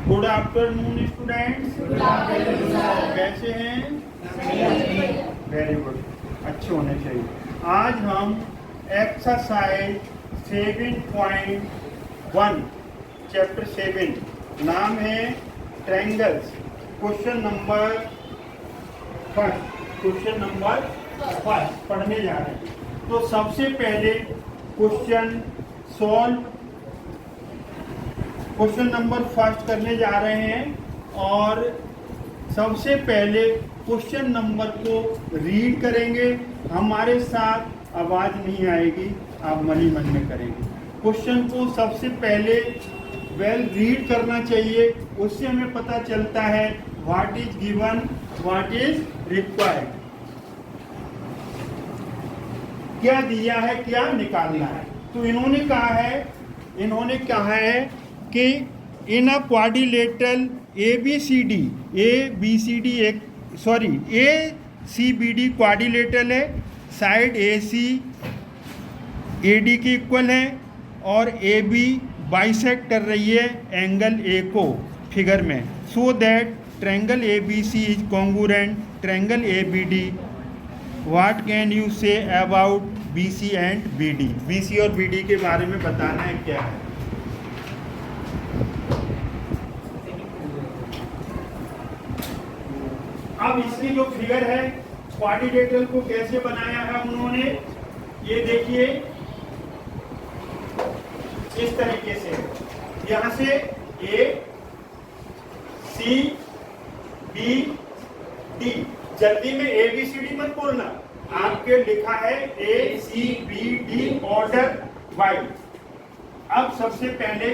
Good afternoon students. कैसे हैं? Very good, अच्छे होने चाहिए। आज हम एक्सरसाइज 7.1 चैप्टर 7 नाम है ट्रायंगल्स, क्वेश्चन नंबर फर्स्ट पढ़ने जा रहे हैं। तो सबसे पहले क्वेश्चन नंबर फर्स्ट करने जा रहे हैं और सबसे पहले क्वेश्चन नंबर को रीड करेंगे। हमारे साथ आवाज नहीं आएगी, आप मन ही मन में करेंगे। क्वेश्चन को सबसे पहले रीड करना चाहिए, उससे हमें पता चलता है what is given, what is required, क्या दिया है, क्या निकालना है। तो इन्होंने कहा है कि इन अ क्वाड्रिलेटरल ACBD क्वाड्रिलेटरल है, साइड AC AD के इक्वल है और AB बाइसेक्ट कर रही है एंगल A को फिगर में, so that triangle ABC is congruent triangle ABD। What can you say about BC and BD। BC और BD के बारे में बताना है क्या है। अब इसकी जो फिगर है क्वाड्रिलेटरल को कैसे बनाया है उन्होंने, ये देखिए इस तरीके से, यहां से ACBD, जल्दी में ABCD मत बोलना, आपके लिखा है ACBD ऑर्डर वाइज। अब सबसे पहले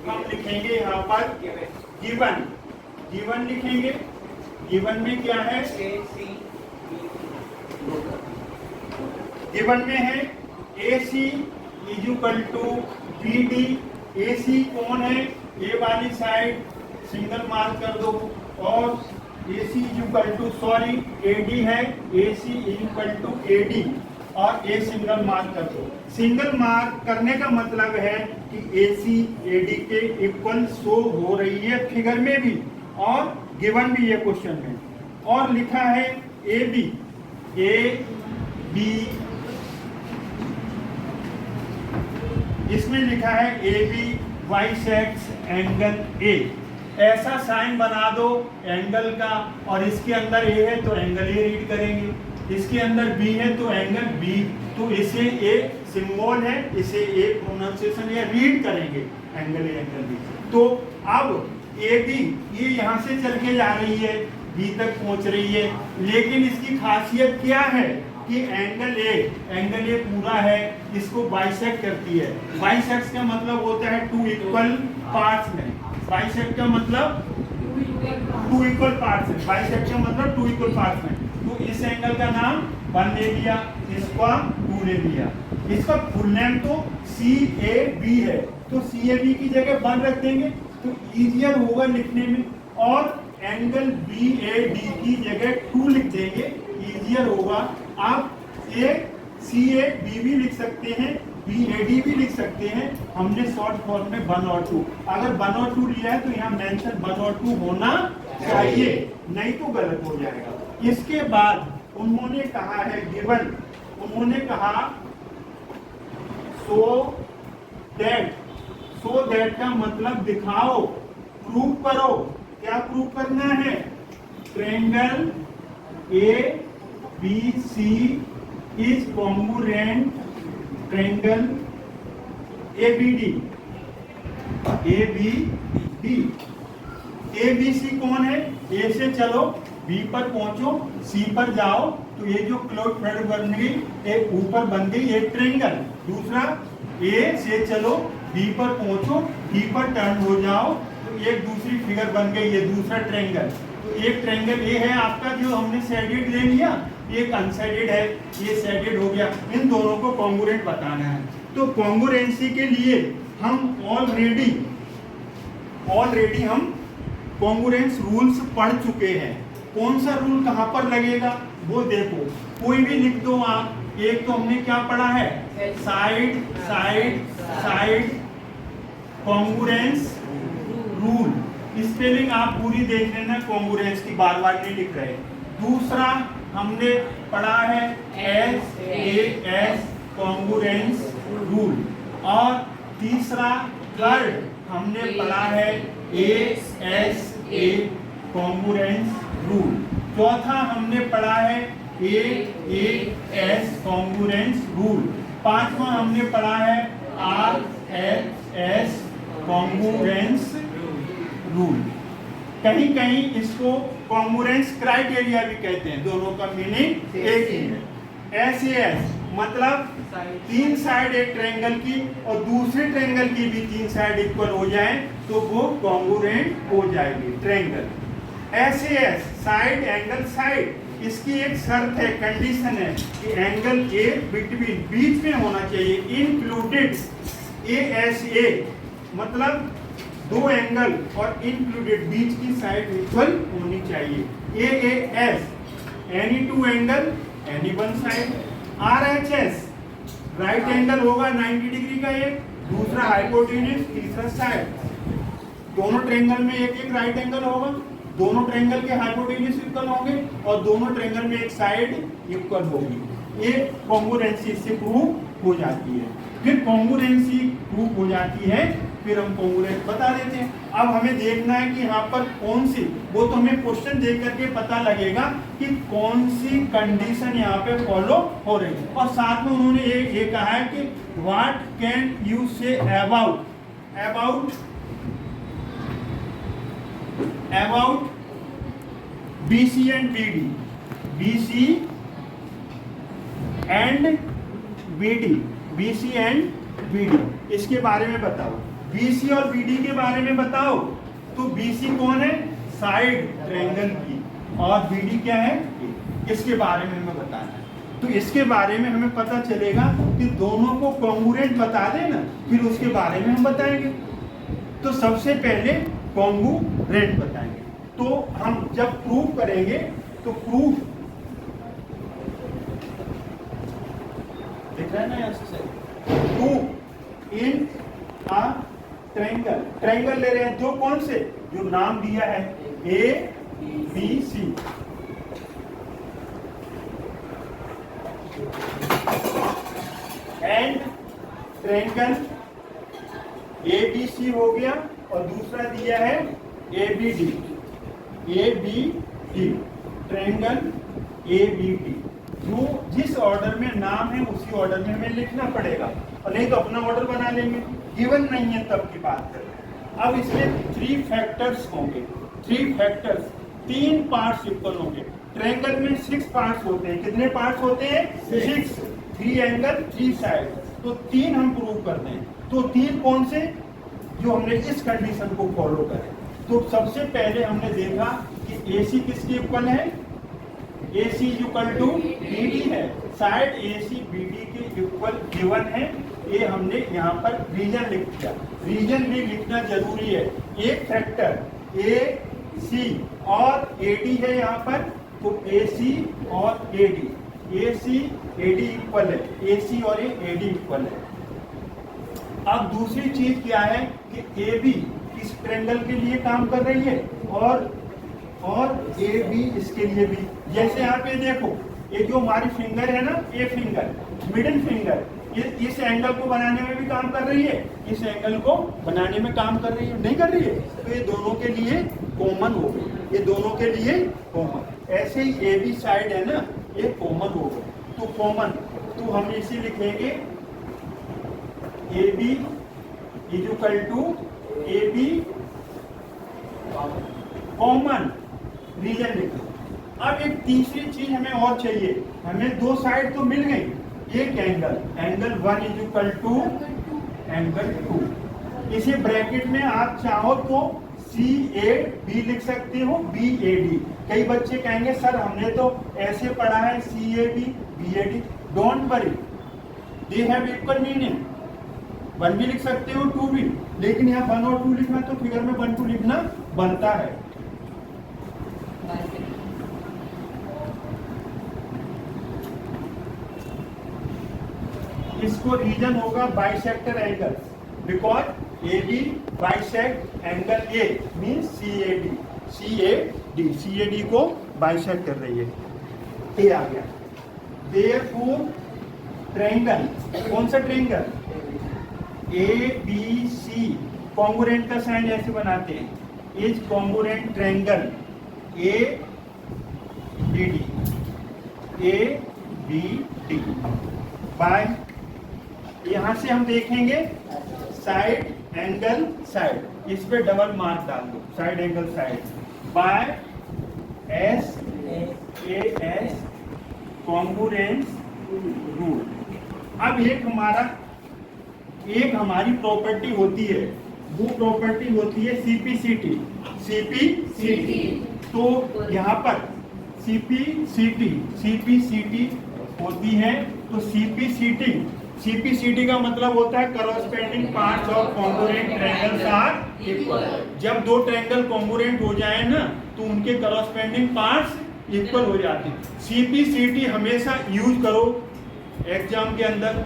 हम लिखेंगे यहाँ पर गिवन लिखेंगे। गिवन में क्या है? गिवन में है AC is equal to BD। AC कौन है? ए वाली साइड सिंगल मार्क कर दो, और AC is equal to AD है, AC is equal to AD और A सिंगल मार्क कर दो। सिंगल मार्क करने का मतलब है कि AC AD के इक्वल शो हो रही है फिगर में भी और गिवन भी है क्वेश्चन में। और लिखा है AB इसमें लिखा है AB बाइसेक्ट्स एंगल A। ऐसा साइन बना दो एंगल का, और इसके अंदर A है तो एंगल A रीड करेंगे, इसके अंदर B है तो एंगल B, तो इसे A सिंबल है, इसे A प्रोनाउंसिएशन या रीड करेंगे एंगल A एंगल B। तो अब AB ये यहाँ से चल के जा रही है, B तक पहुंच रही है, लेकिन इसकी खासियत क्या है कि एंगल A पूरा है, इसको बाइसेक्ट करती है। बाइसेक्ट का मतलब होता है टू इक्वल पार्ट्स में। बाइसेक्ट का मतलब टू इक्वल पार्ट्स में, बाइसेक्ट का मतलब टू इक्वल पार्ट्स में। तो इस एंगल का नाम 1 ले लिया, इसका 2 ले लिया। इसका फुल नेम तो CAB है, तो CAB की जगह 1 रख देंगे तो इजियर होगा लिखने में, और एंगल BAD की जगह 2 लिख देंगे, इजियर होगा। आप CAB भी लिख सकते हैं, BAD भी लिख सकते हैं, हमने शॉर्ट फॉर्म में 1 और 2। अगर 1 और 2 लिया है तो यहाँ मेंशन 1 और 2 होना चाहिए, नहीं तो गलत हो जाएगा। इसके बाद उन्होंने कहा है गिवन, उन्होंने कहा सो दैट का मतलब दिखाओ, प्रूव करो। क्या प्रूव करना है? Triangle ABC is congruent triangle ABD। ABC कौन है? A से चलो B पर पहुंचो, C पर जाओ, तो ये जो क्लोज फिगर बन गई, एक ऊपर बन गई एक ट्रायंगल। दूसरा A से चलो B पर पहुंचो, B पर टर्न हो जाओ, तो एक दूसरी फिगर बन गई, ये दूसरा ट्रायंगल। तो एक ट्रायंगल ये है आपका जो हमने शेडेड ले लिया, एक अनशेडेड है, ये शेडेड हो गया। इन दोनों को कॉन्ग्रुएंट बताना है। तो कॉन्ग्रुएंसी के लिए हम ऑलरेडी हम कॉन्ग्रुएंस रूल्स पढ़ चुके हैं। कौन सा रूल कहाँ पर लगेगा वो देखो, कोई भी लिख दो आप। एक तो हमने क्या पढ़ा है? साइड कॉन्ग्रुएंस रूल, स्पेलिंग आप पूरी देख लेना, कॉन्ग्रुएंस की बार बार नहीं लिख रहे। दूसरा हमने पढ़ा है SAS कॉन्ग्रुएंस रूल, और तीसरा थर्ड हमने पढ़ा है ASA कॉन्ग्रुएंस रूल। चौथा हमने पढ़ा है AAS कॉन्ग्रुएंस रूल। पांचवा हमने पढ़ा है RHS कॉन्ग्रुएंस रूल। कहीं कहीं इसको कॉन्ग्रुएंस क्राइटेरिया भी कहते हैं, दोनों का मीनिंग एक ही है। SAS मतलब तीन साइड एक ट्रायंगल की और दूसरे ट्रायंगल की भी तीन साइड इक्वल हो जाए तो वो कॉन्ग्रुएंट हो जाएगी triangle. SAS side angle side, इसकी एक शर्त है, कंडीशन है कि एंगल ए बिटवीन बीच में होना चाहिए, इंक्लूडेड ASA मतलब दो एंगल और इंक्लूडेड बीच की साइड इक्वल होनी चाहिए। AAS any two angle any one side. RHS right angle होगा 90 डिग्री का एक, दूसरा हाइपोटेन्यूज, तीसरा साइड। दोनों ट्रायंगल में एक एक राइट एंगल होगा, दोनों ट्रायंगल के हाइपोटेन्यूज इक्वल होंगे और दोनों ट्रायंगल में एक साइड इक्वल होगी। ये कॉन्ग्रुएंसी से प्रूव हो जाती है। फिर कॉन्ग्रुएंसी प्रूव हो जाती है, फिर हम कॉन्ग्रुएंट बता देते हैं। अब हमें देखना है कि यहाँ पर कौन सी, वो तो हमें क्वेश्चन देख करके पता लगेगा कि कौन सी कंडीशन यहाँ पे फॉलो हो रही है। और साथ में उन्होंने ये कहा है कि what can you say about BC and BD, BC and BD, इसके बारे में बताओ। BC और BD के बारे में बताओ। तो BC कौन है? साइड ट्रायंगल की, और BD क्या है? इसके बारे में हमें बताना है। तो इसके बारे में हमें पता चलेगा कि दोनों को कॉन्ग्रुएंट बता देना, फिर उसके बारे में हम बताएंगे। तो सबसे पहले कॉन्ग्रुएंट बताएंगे। तो हम जब प्रूव करेंगे तो प्रूफ दिख रहा है ना यहाँ से, प्रूफ इन आ ट्रायंगल ले रहे हैं, जो कौन से, जो नाम दिया है ABC। एंड ट्रायंगल ABC हो गया, और दूसरा दिया है ABD ट्रायंगल ABD। जो जिस ऑर्डर में नाम है उसी ऑर्डर में हमें लिखना पड़ेगा, और नहीं तो अपना ऑर्डर बना लेंगे। गिवन नहीं है तब की बात कर रहे हैं। अब इसमें 3 फैक्टर्स होंगे, 3 फैक्टर्स, 3 पार्ट्स इक्वल होंगे। ट्रायंगल में 6 पार्ट्स होते हैं। कितने पार्ट्स होते हैं? 6। 3 एंगल 3 साइड, तो 3 हम प्रूव करते हैं। तो 3 कौन से? जो हमने इस कंडीशन को फॉलो करें। तो सबसे पहले हमने देखा कि AC किसके इक्वल है? AC इक्वल टू BD है। साइड AC BD के इक्वल गिवन है। ये हमने यहाँ पर रीजन लिख दिया। रीजन भी लिखना जरूरी है। एक फैक्टर AC और AD है यहाँ पर, तो AC और AC इक्वल है, AC और AD इक्वल है। अब दूसरी चीज क्या है कि AB इस ट्रायंगल के लिए काम कर रही है, और AB इसके लिए भी। जैसे यहाँ पे देखो, ये जो हमारी फिंगर है ना, ये फिंगर, मिडिल फिंगर, ये इस एंगल को बनाने में भी काम कर रही है, इस एंगल को बनाने में काम कर रही है, नहीं कर रही है? तो ये दोनों के लिए कॉमन हो गई, ये दोनों के लिए कॉमन। ऐसे ही AB साइड है ना, ये कॉमन हो गई। तो कॉमन, तो हम इसे लिखेंगे AB equal to AB common, reason लिखो। अब एक तीसरी चीज हमें और चाहिए। हमें 2 साइड तो मिल गई, एक एंगल 1 इक्वल टू एंगल 2। इसे ब्रैकेट में आप चाहो तो CAB लिख सकते हो, BAD। कई बच्चे कहेंगे सर हमने तो ऐसे पढ़ा है CAB BAD। Don't worry, they have equal meaning. 1 भी लिख सकते हो, 2 भी, लेकिन यहाँ 1 और 2 लिखना तो फिगर में 1 2 लिखना बनता है। इसको रीजन होगा bisector angle, because AB bisect angle A means CAD को बाइसेक्ट कर रही है, ये आ गया। Therefore ट्रायंगल, कौन सा ट्रायंगल? ABC कॉन्ग्रुएंट का साइन ऐसे बनाते हैं, is congruent triangle ABD by, यहां से हम देखेंगे साइड एंगल साइड, इस पे डबल मार्क डाल दो, side angle side by SAS congruence rule. अब एक हमारी प्रॉपर्टी होती है, वो प्रॉपर्टी होती है CPCT। तो यहाँ पर CPCT होती है, तो CPCT का मतलब होता है corresponding parts of congruent triangles are equal. जब दो ट्रायंगल कॉन्ग्रुएंट हो जाए ना, तो उनके कॉरस्पेंडिंग पार्ट्स इक्वल हो जाते हैं। CPCT हमेशा यूज करो एग्जाम के अंदर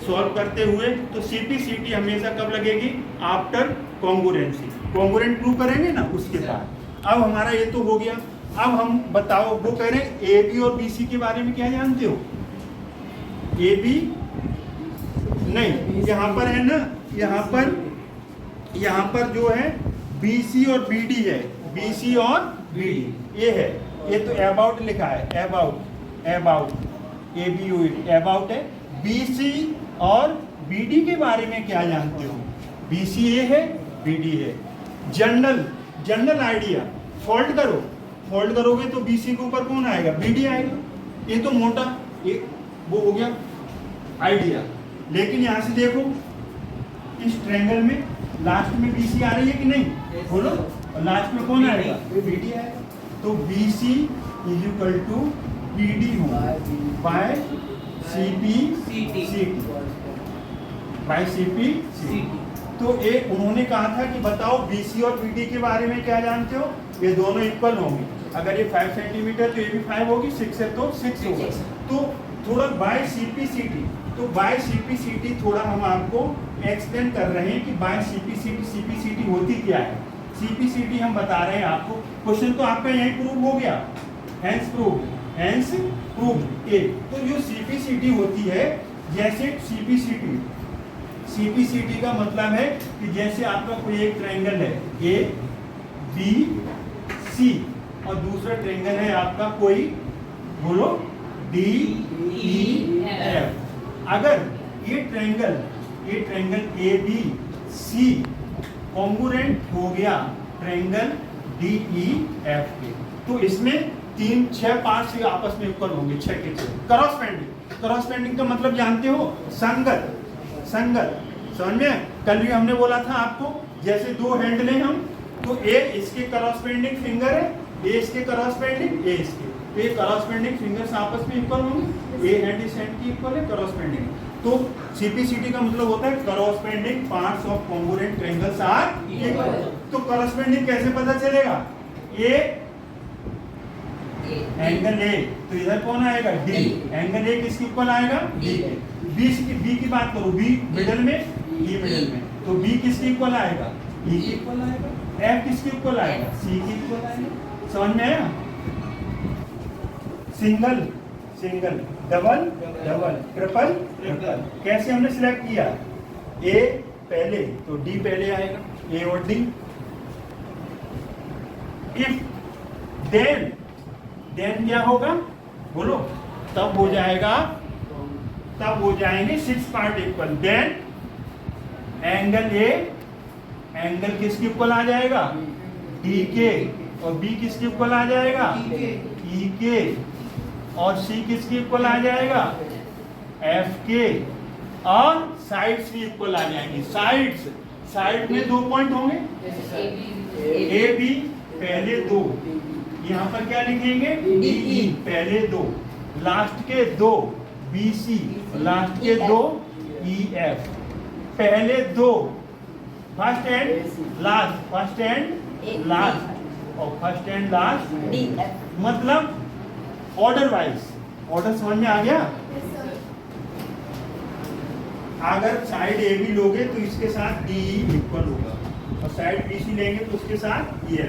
सॉल्व करते हुए, तो CPCT हमेशा कब लगेगी? आफ्टर कॉन्ग्रुएंसी, कॉन्ग्रुएंट प्रूव करेंगे ना उसके बाद। अब हमारा ये तो हो गया, अब हम बताओ, वो कह रहे हैं AB और BC के बारे में क्या जानते हो? AB नहीं, यहाँ पर है ना, यहाँ पर जो है BC और BD है, BC और BD ये है, ये तो अबाउट लिखा है, अबाउट अबाउट है। BC और BD के बारे में क्या जानते हो? BC ये है, BD है। जनरल आइडिया, फोल्ड करोगे तो BC के ऊपर कौन आएगा? BD आएगा। ये तो मोटा एक वो हो गया आइडिया, लेकिन यहाँ से देखो इस ट्रायंगल में लास्ट में BC आ रही है कि नहीं? बोलो, लास्ट में कौन आएगा? BD आएगा। तो BC is equal to BD by CPCT। तो एक उन्होंने कहा था कि बताओ BC और BD के बारे में क्या जानते हो? ये दोनों इक्वल होंगे, अगर ये 5 सेंटीमीटर तो ये भी 5 होगी, 6 है तो 6 होगा। तो थोड़ा बाय CPCT थोड़ा हम आपको एक्सप्लेन कर रहे हैं कि बाय CPCT होती क्या है। CPCT हम बता रहे हैं आपको, क्वेश्चन तो आपका यही प्रूव हो गया, हेंस प्रूव ए। तो जो CPCT होती है, जैसे CPCT का मतलब है कि जैसे आपका कोई एक ट्रायंगल है ABC और दूसरा ट्रायंगल है आपका कोई, बोलो, DEF। अगर ये ट्रायंगल ABC कॉन्ग्रुएंट हो गया ट्रायंगल DEF के, तो इसमें 3, 6 पार्ट्स आपस में इक्वल होंगे, 6 के 6। कॉरस्पेंडिंग का मतलब जानते हो? संगत। समझ में? कल भी हमने बोला था आपको, जैसे दो हैंड लें हम, तो A इसके कॉरस्पेंडिंग फिंगर है, A इसके कॉरस्पेंडिंग, A इसके, तो ये कॉरस्पेंडिंग फिंगर्स आपस में इक्वल होंगे, A हैंड इस हैंड की इक्वल है कॉरस्पेंडिंग। तो CPCT का मतलब होता है corresponding parts of congruent triangles are equal. तो कॉरस्पेंडिंग कैसे पता चलेगा? A एंगल A, तो इधर कौन आएगा? D। एंगल A किसके इक्वल आएगा? D के। B की बात करो, B मिडिल में, E मिडिल में, तो B किसके इक्वल आएगा? E के इक्वल आएगा। F किसके इक्वल आएगा? C के इक्वल आएगा। समझ में आया? Single, double, triple. कैसे हमने सिलेक्ट किया? A पहले, तो D पहले आएगा, A और D। इफ देन क्या होगा? बोलो, तब हो जाएंगे 6 पार्ट इक्वल। देन एंगल किसके इक्वल आ जाएगा? D के। और B किसके इक्वल आ जाएगा? E के। और C किसके इक्वल आ जाएगा? F के। और साइड्स भी इक्वल आ जाएंगी। साइड में 2 पॉइंट होंगे, AB पहले 2, यहाँ पर क्या लिखेंगे? DE पहले 2, लास्ट के 2 BC, लास्ट के 2 EF। पहले 2 फर्स्ट एंड लास्ट और फर्स्ट एंड लास्ट DF, मतलब ऑर्डर वाइज। ऑर्डर समझ में आ गया? अगर साइड ए बी लोगे तो इसके साथ डी इक्वल होगा, और साइड बी सी लेंगे तो उसके साथ ये,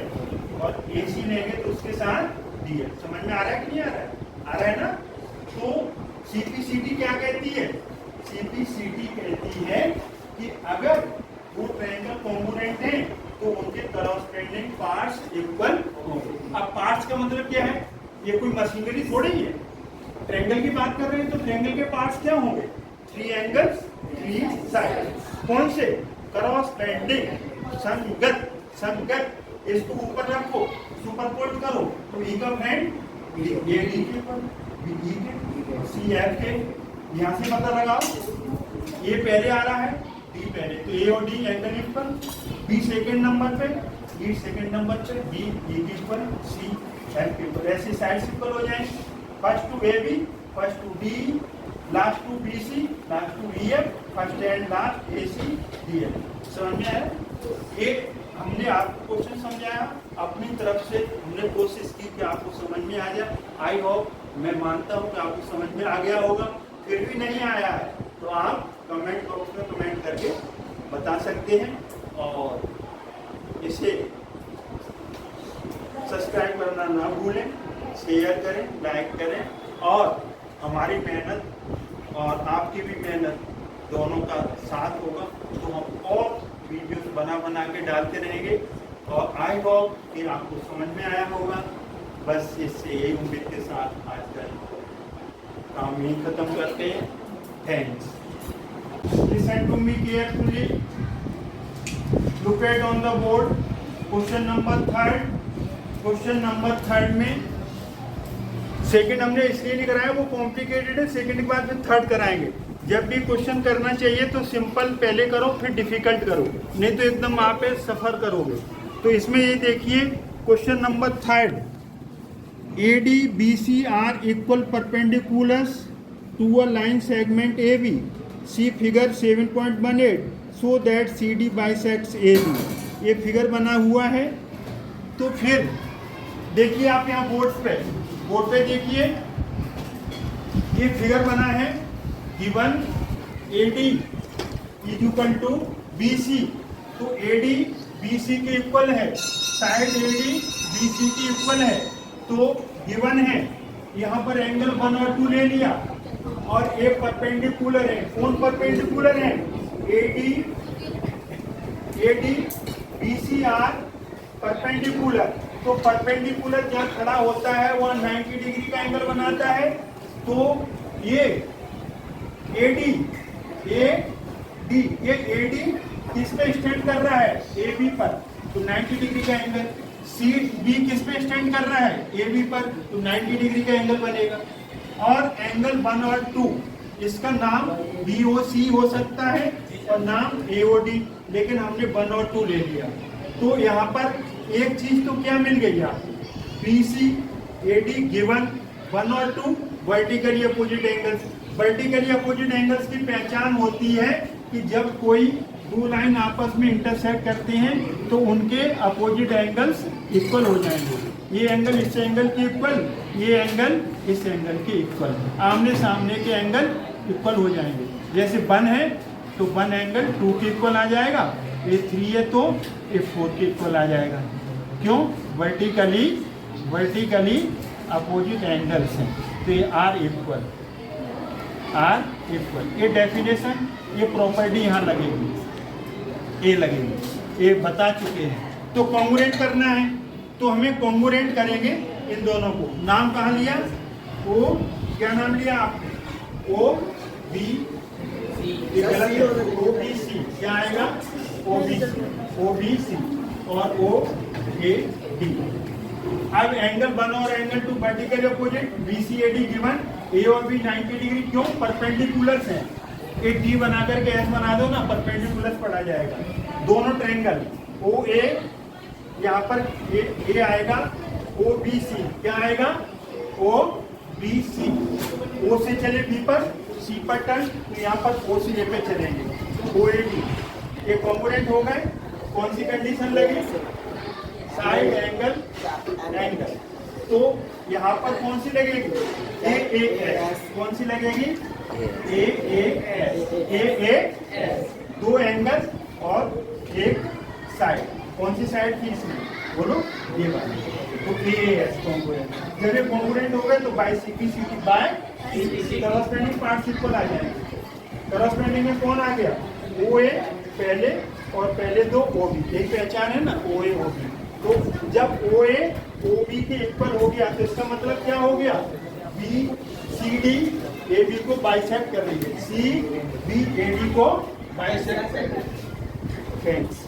और ए सी लेंगे तो उसके साथ डी है। समझ में आ रहा है कि नहीं आ रहा है? आ रहा है ना? तो सीपीसीटी क्या कहती है? सीपीसीटी कहती है कि अगर वो ट्रायंगल कॉन्ग्रुएंट हैं तो उनके करस्पॉन्डिंग पार्ट्स इक्वल होंगे। अब पार्ट्स का मतलब क्या है? ये कोई मशीनरी थोड़ी है। ट्रायंगल की बात कर रहे हैं तो ट्रायंगल के पार्ट्स क्या होंगे? 3 एंगल्स 3 साइड। कौन से? करस्पॉन्डिंग, संगत। संगत इसको ऊपर रखो, सुपरपोज करो तो ई का फ्रेंड ए डी के ऊपर, बी के, सी एफ के, यहाँ से पता लगाओ। ए पहले आ रहा है, डी पहले, तो ए और D angle equal, B second number पे, ई सेकंड नंबर पे, डी ई के ऊपर, सी एफ के ऊपर। ऐसे साइड इक्वल हो जाएंगे। First to A B, first to D, last to B C, last to E F, first and last A C D F. समझ में आया? ये हमने आपको क्वेश्चन समझाया, अपनी तरफ से हमने कोशिश की कि आपको समझ में आ जाए। आई होप, मैं मानता हूँ कि आपको समझ में आ गया होगा। फिर भी नहीं आया है तो आप कमेंट बॉक्स में कमेंट करके बता सकते हैं, और इसे सब्सक्राइब करना ना भूलें, शेयर करें, लाइक करें, और हमारी मेहनत और आपकी भी मेहनत दोनों का साथ होगा तो हम और वीडियोस बना के डालते रहेंगे। और आई होप कि आपको समझ में आया होगा। बस इससे यही उम्मीद के साथ आज का काम यही खत्म करते हैं। Thanks. Listen to me carefully, look at on the board. Question number 3। Question number 3 में सेकंड हमने इसलिए नहीं कराया, वो कॉम्प्लिकेटेड है, सेकंड के बाद में थर्ड कराएंगे। जब भी क्वेश्चन करना चाहिए तो सिंपल पहले करो फिर डिफिकल्ट करो, नहीं तो एकदम आप सफर करोगे। तो इसमें ये देखिए question number 3, AD BC are equal perpendiculars to a line segment AB. See figure 7.18 so that CD bisects AB. ये फिगर बना हुआ है। तो फिर देखिए आप यहाँ बोर्ड पे देखिए, ये फिगर बना है। Given AD is equal to BC, तो AD BC के इक्वल है, साइड AD BC के इक्वल है। तो गिवन है, यहाँ पर एंगल 1 और 2 ले लिया, और ये परपेंडिकुलर है। कौन परपेंडिकुलर है? AD BC are perpendicular. तो परपेंडिकुलर जहाँ खड़ा होता है वहाँ 90 डिग्री का एंगल बनाता है। तो ये AD किस पे स्टैंड कर रहा है? AB पर, तो 90 डिग्री का एंगल। CB किस पे स्टैंड कर रहा है? AB पर, तो 90 डिग्री का एंगल बनेगा। और एंगल 1 और 2, इसका नाम BOC हो सकता है और नाम AOD, लेकिन हमने 1 और 2 ले लिया। तो यहाँ पर एक चीज तो क्या मिल गई आपको? BC AD गिवन 1 और 2 vertically opposite angles. Vertically opposite angles की पहचान होती है कि जब कोई दो लाइन आपस में इंटरसेक्ट करते हैं तो उनके अपोजिट एंगल्स इक्वल हो जाएंगे। ये एंगल इस एंगल के इक्वल, ये एंगल इस एंगल के इक्वल, आमने सामने के एंगल इक्वल हो जाएंगे। जैसे 1 है तो 1 एंगल 2 के इक्वल आ जाएगा, ये 3 है तो ये 4 के इक्वल आ जाएगा। क्यों? वर्टिकली अपोजिट एंगल्स हैं, तो ये आर इक्वल। ये डेफिनेशन, ये प्रॉपर्टी यहाँ लगेगी, ये लगेगी, ये बता चुके हैं। तो कॉन्ग्रुएंट करना है तो हमें कॉन्ग्रुएंट करेंगे इन दोनों को। नाम कहाँ लिया? ओ, क्या नाम लिया आपने? OBC, क्या आएगा? OBC और OAD। अब एंगल 1 और angle 2 vertically opposite, BCAD given, A और B 90 डिग्री। क्यों? परपेंडिकुलर्स हैं। एक टी बना करके एस बना दो ना, परपेंडिकुलर पढ़ा जाएगा। दोनों ट्रायंगल OA, यहाँ पर ए आएगा, OBC क्या आएगा? OBC। O से चले B पर, C पर टर्न, तो यहाँ पर O से A पे चलेंगे। OAD ये कॉम्पोनेंट हो गए। कौन सी कंडीशन लगी? Side angle. तो यहाँ पर कौन सी लगेगी? AAS। कौन सी लगेगी? ए एस, दो एंगल और एक साइड। कौन सी साइड थी इसमें, बोलो, ये वाली। तो ए एस कॉन्ग्रुएंट। जब ये कॉन्ग्रुएंट हो गए तो by CP by corresponding participle आ जाएंगे। करस्पॉन्डिंग में कौन आ गया, ओ ए पहले और पहले दो ओ बी, एक पहचान है ना, ओ ए ओ बी। तो जब ओ ए ओ बी के इक्वल हो गया तो इसका मतलब क्या हो गया, B C D A B को बाइसेक्ट कर रही है, सी बी ए डी को बाइसेक्ट कर रही है। थैंक्स।